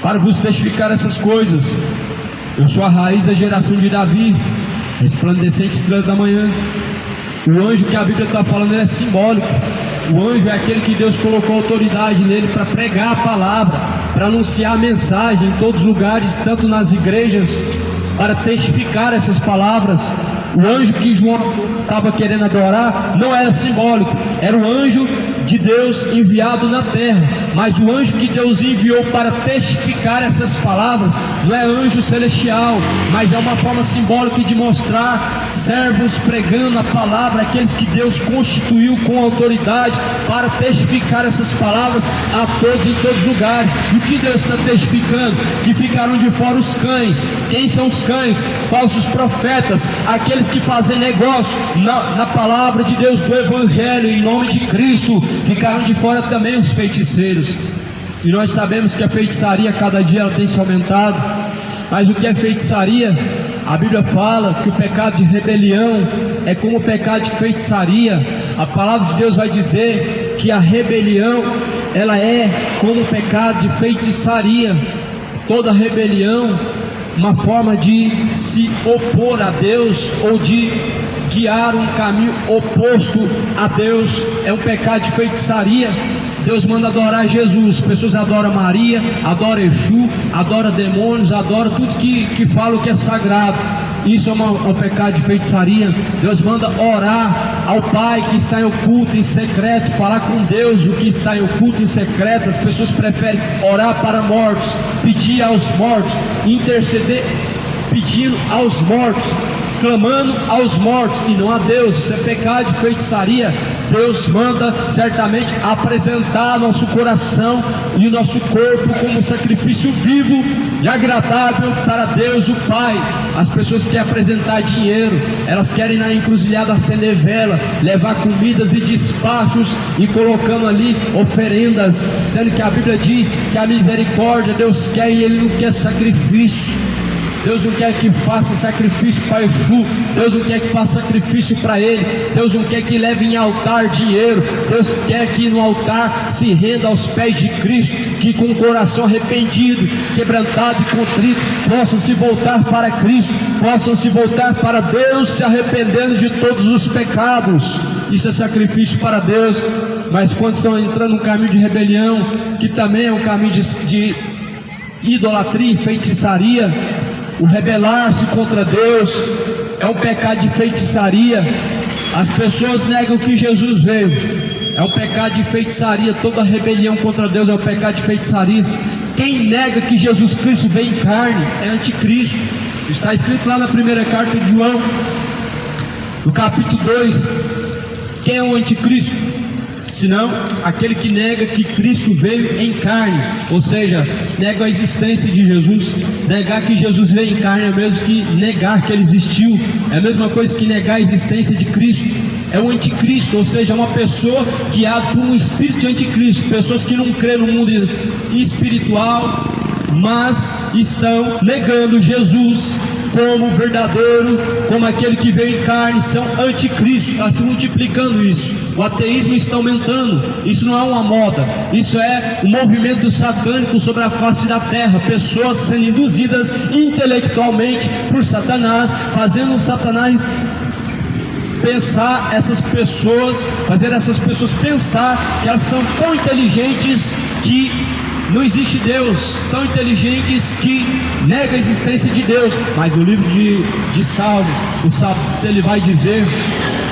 para vos testificar essas coisas. Eu sou a raiz da geração de Davi, resplandecente estrela da manhã. O anjo que a Bíblia está falando, ele é simbólico. O anjo é aquele que Deus colocou autoridade nele para pregar a palavra, para anunciar a mensagem em todos os lugares, tanto nas igrejas, para testificar essas palavras. O anjo que João estava querendo adorar não era simbólico, era o anjo de Deus enviado na terra. Mas o anjo que Deus enviou para testificar essas palavras não é anjo celestial, mas é uma forma simbólica de mostrar servos pregando a palavra, aqueles que Deus constituiu com autoridade para testificar essas palavras a todos em todos os lugares. E o que Deus está testificando? Que ficaram de fora os cães. Quem são os cães? Falsos profetas, aqueles que fazem negócio na palavra de Deus, do Evangelho, em nome de Cristo. Ficaram de fora também os feiticeiros. E nós sabemos que a feitiçaria cada dia ela tem se aumentado. Mas o que é feitiçaria? A Bíblia fala que o pecado de rebelião é como o pecado de feitiçaria. A palavra de Deus vai dizer que a rebelião ela é como o pecado de feitiçaria. Toda rebelião, uma forma de se opor a Deus ou de guiar um caminho oposto a Deus, é um pecado de feitiçaria. Deus manda adorar Jesus, pessoas adoram Maria, adoram Exu, adoram demônios, adoram tudo que falam que é sagrado. Isso é um pecado de feitiçaria. Deus manda orar ao Pai que está em oculto, em secreto, falar com Deus o que está em oculto, em secreto. As pessoas preferem orar para mortos, pedir aos mortos, interceder, pedindo aos mortos, clamando aos mortos e não a Deus. Isso é pecado de feitiçaria. Deus manda certamente apresentar nosso coração e o nosso corpo como sacrifício vivo e agradável para Deus o Pai. As pessoas querem apresentar dinheiro, elas querem na encruzilhada acender vela, levar comidas e despachos e colocando ali oferendas, sendo que a Bíblia diz que a misericórdia Deus quer e Ele não quer sacrifício. Deus não quer que faça sacrifício para Exu. Deus não quer que faça sacrifício para Ele. Deus não quer que leve em altar dinheiro. Deus quer que no altar se renda aos pés de Cristo, que com o coração arrependido, quebrantado e contrito, possam se voltar para Cristo, possam se voltar para Deus, se arrependendo de todos os pecados. Isso é sacrifício para Deus. Mas quando estão entrando num caminho de rebelião, que também é um caminho de idolatria e feitiçaria, o rebelar-se contra Deus é um pecado de feitiçaria. As pessoas negam que Jesus veio, é um pecado de feitiçaria. Toda rebelião contra Deus é um pecado de feitiçaria. Quem nega que Jesus Cristo veio em carne é anticristo. Está escrito lá na primeira carta de João, no capítulo 2. Quem é o anticristo? Senão aquele que nega que Cristo veio em carne, ou seja, nega a existência de Jesus. Negar que Jesus veio em carne é o mesmo que negar que Ele existiu, é a mesma coisa que negar a existência de Cristo. É o anticristo, ou seja, uma pessoa guiada por um espírito de anticristo. Pessoas que não creem no mundo espiritual, mas estão negando Jesus como verdadeiro, como aquele que veio em carne, são anticristo. Está se multiplicando isso. O ateísmo está aumentando. Isso não é uma moda, isso é um movimento satânico sobre a face da terra. Pessoas sendo induzidas intelectualmente por Satanás, fazendo Satanás pensar essas pessoas, fazer essas pessoas pensar que elas são tão inteligentes que não existe Deus, tão inteligentes que nega a existência de Deus. Mas no livro de Salmo, o salmista ele vai dizer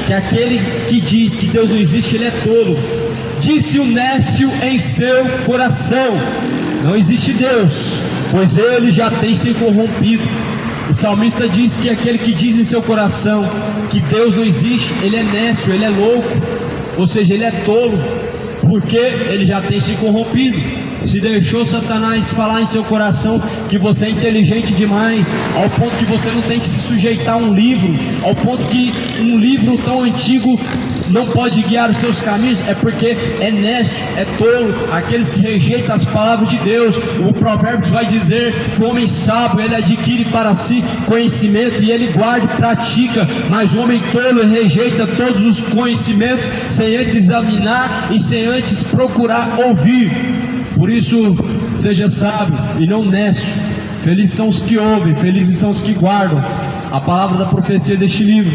que aquele que diz que Deus não existe, ele é tolo. Disse o nécio em seu coração: não existe Deus, pois ele já tem se corrompido. O salmista diz que aquele que diz em seu coração que Deus não existe, ele é nécio, ele é louco, ou seja, ele é tolo, porque ele já tem se corrompido. Se deixou Satanás falar em seu coração que você é inteligente demais, ao ponto que você não tem que se sujeitar a um livro, ao ponto que um livro tão antigo não pode guiar os seus caminhos, é porque é nécio, é tolo. Aqueles que rejeitam as palavras de Deus, o Provérbios vai dizer que o homem sábio, ele adquire para si conhecimento e ele guarda e pratica, mas o homem tolo rejeita todos os conhecimentos sem antes examinar e sem antes procurar ouvir. Por isso, seja sábio e não nécio. Felizes são os que ouvem, felizes são os que guardam a palavra da profecia deste livro.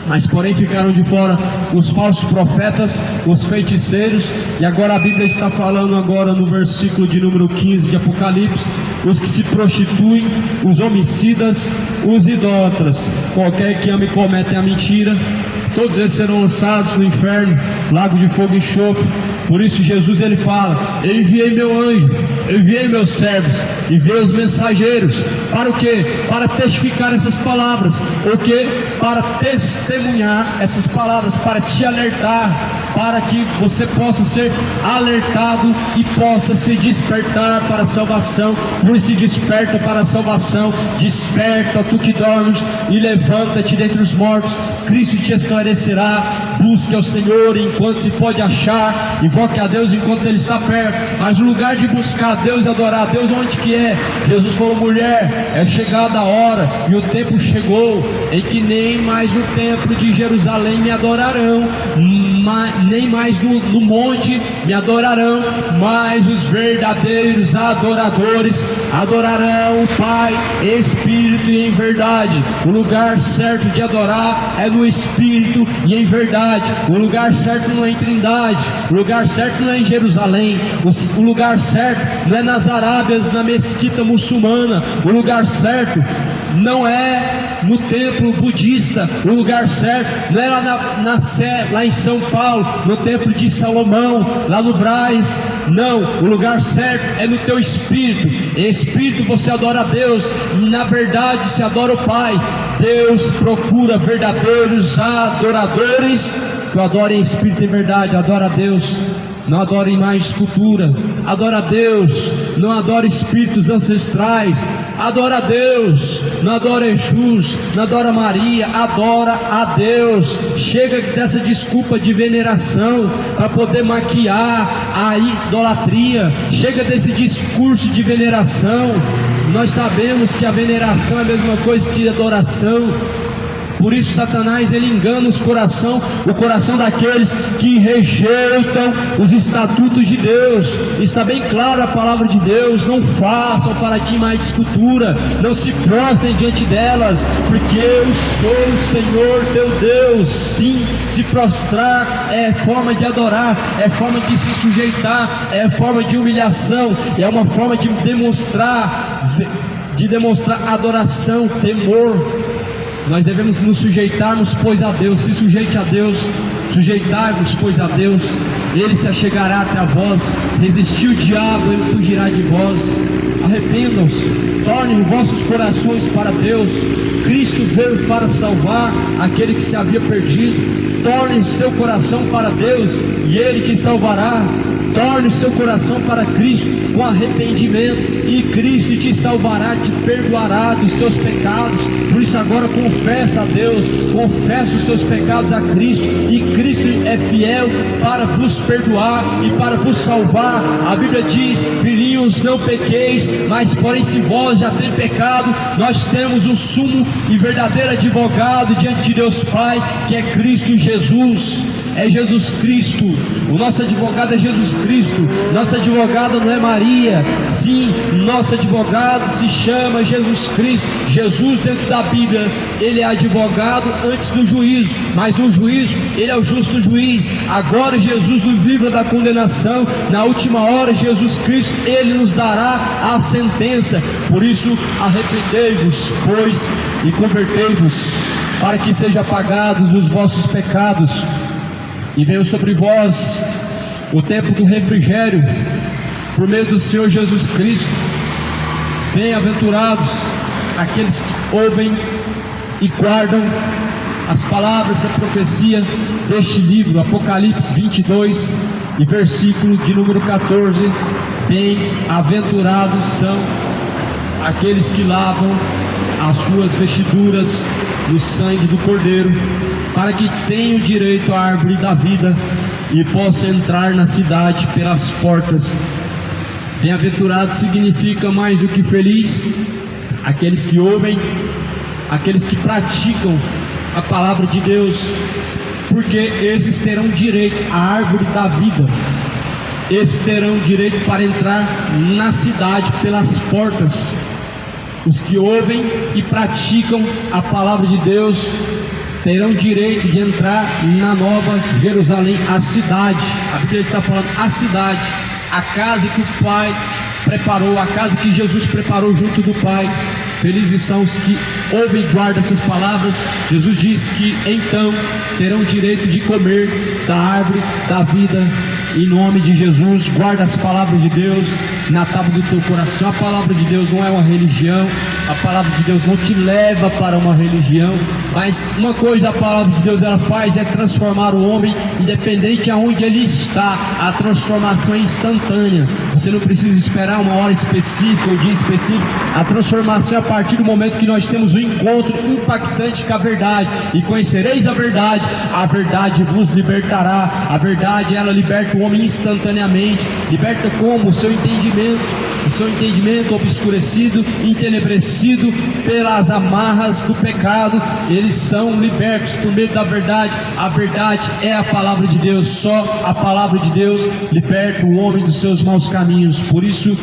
Mas porém ficaram de fora os falsos profetas, os feiticeiros. E agora a Bíblia está falando agora no versículo de número 15 de Apocalipse: os que se prostituem, os homicidas, os idólatras, qualquer que ame e comete a mentira, todos eles serão lançados no inferno, lago de fogo e enxofre. Por isso Jesus ele fala: eu enviei meu anjo, eu enviei meus servos, enviei os mensageiros. Para o quê? Para testificar essas palavras. O quê? Para testemunhar essas palavras, para te alertar, para que você possa ser alertado e possa se despertar para a salvação. Por isso desperta para a salvação. Desperta, tu que dormes, e levanta-te dentre os mortos. Cristo te esclarecerá. Busque ao Senhor enquanto se pode achar, invoque a Deus enquanto Ele está perto. Mas o lugar de buscar a Deus e adorar a Deus, onde que é? Jesus falou: mulher, é chegada a hora e o tempo chegou em que nem mais no templo de Jerusalém me adorarão, nem mais no monte me adorarão, mas os verdadeiros adoradores adorarão o Pai em espírito e em verdade. O lugar certo de adorar é no espírito e em verdade. O lugar certo não é em Trindade, o lugar certo não é em Jerusalém, o lugar certo não é nas Arábias, na mesquita muçulmana, o lugar certo não é no templo budista, o lugar certo não é lá na Sé, lá em São Paulo, no templo de Salomão, lá no Brás. Não, o lugar certo é no teu espírito. Em espírito você adora a Deus, e na verdade se adora o Pai. Deus procura verdadeiros adoradores que o adorem em espírito e em verdade. Adora a Deus, não adora imagem de escultura. Adora a Deus, não adora espíritos ancestrais. Adora a Deus, não adora Jesus, não adora Maria. Adora a Deus. Chega dessa desculpa de veneração para poder maquiar a idolatria. Chega desse discurso de veneração. Nós sabemos que a veneração é a mesma coisa que adoração. Por isso Satanás ele engana o coração daqueles que rejeitam os estatutos de Deus. Está bem claro a palavra de Deus: não façam para ti mais de escultura, não se prostrem diante delas, porque eu sou o Senhor teu Deus. Sim, se prostrar é forma de adorar, é forma de se sujeitar, é forma de humilhação, é uma forma de demonstrar adoração, temor. Nós devemos nos sujeitarmos, pois, a Deus. Se sujeite a Deus, sujeitai-vos, pois, a Deus. Ele se achegará até a vós. Resistir o diabo, ele fugirá de vós. Arrependam-se, tornem vossos corações para Deus. Cristo veio para salvar aquele que se havia perdido. Torne o seu coração para Deus e Ele te salvará. Torne o seu coração para Cristo com arrependimento e Cristo te salvará, te perdoará dos seus pecados. Por isso agora confessa a Deus, confessa os seus pecados a Cristo, e Cristo é fiel para vos perdoar e para vos salvar. A Bíblia diz: filhinhos, não pequeis, mas porém se vós já tem pecado, nós temos um sumo e verdadeiro advogado diante de Deus Pai, que é Cristo Jesus. É Jesus Cristo, o nosso advogado é Jesus Cristo. Nosso advogado não é Maria. Sim, nosso advogado se chama Jesus Cristo. Jesus, dentro da Bíblia, ele é advogado antes do juízo, mas no juízo ele é o justo juiz. Agora Jesus nos livra da condenação. Na última hora Jesus Cristo, ele nos dará a sentença. Por isso arrependei-vos, pois, e convertei-vos, para que sejam apagados os vossos pecados, e venha sobre vós o tempo do refrigério, por meio do Senhor Jesus Cristo. Bem-aventurados aqueles que ouvem e guardam as palavras da profecia deste livro. Apocalipse 22 e versículo de número 14. Bem-aventurados são aqueles que lavam as suas vestiduras no sangue do Cordeiro, para que tenham direito à árvore da vida e possam entrar na cidade pelas portas. Bem-aventurado significa mais do que feliz, aqueles que ouvem, aqueles que praticam a palavra de Deus, porque esses terão direito à árvore da vida. Esses terão direito para entrar na cidade pelas portas. Os que ouvem e praticam a palavra de Deus terão direito de entrar na Nova Jerusalém, a cidade. A Bíblia está falando a cidade, a casa que o Pai preparou, a casa que Jesus preparou junto do Pai. Felizes são os que ouvem e guardam essas palavras. Jesus diz que então terão direito de comer da árvore da vida. Em nome de Jesus, guarda as palavras de Deus na tábua do teu coração. A palavra de Deus não é uma religião, a palavra de Deus não te leva para uma religião, mas uma coisa a palavra de Deus ela faz é transformar o homem, independente aonde ele está. A transformação é instantânea. Você não precisa esperar uma hora específica, um dia específico. A transformação é a partir do momento que nós temos um encontro impactante com a verdade. E conhecereis a verdade vos libertará. A verdade ela liberta o homem instantaneamente. Liberta como? O seu entendimento. o seu entendimento obscurecido, entenebrecido pelas amarras do pecado, eles são libertos por meio da verdade. A verdade é a palavra de Deus. Só a palavra de Deus liberta o homem dos seus maus caminhos. Por isso,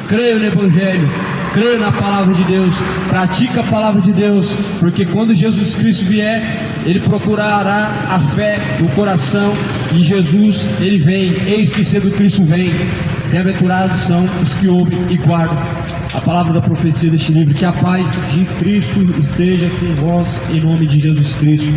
creio no Evangelho, creio na palavra de Deus, pratica a palavra de Deus, porque quando Jesus Cristo vier, Ele procurará a fé no coração, e Jesus, Ele vem, eis que cedo Cristo vem. Bem-aventurados são os que ouvem e guardam a palavra da profecia deste livro. Que a paz de Cristo esteja com vós, em nome de Jesus Cristo.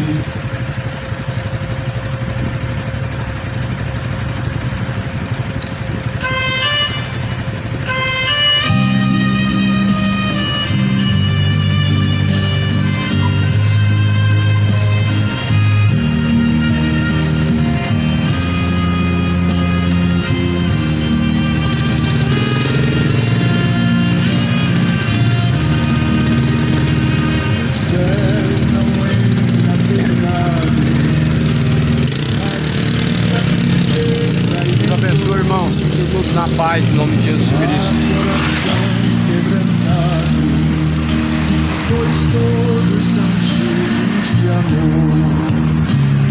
Deus abençoe, irmãos. Fiquem todos na paz, em nome de Jesus Cristo. Pois todos são cheios de amor.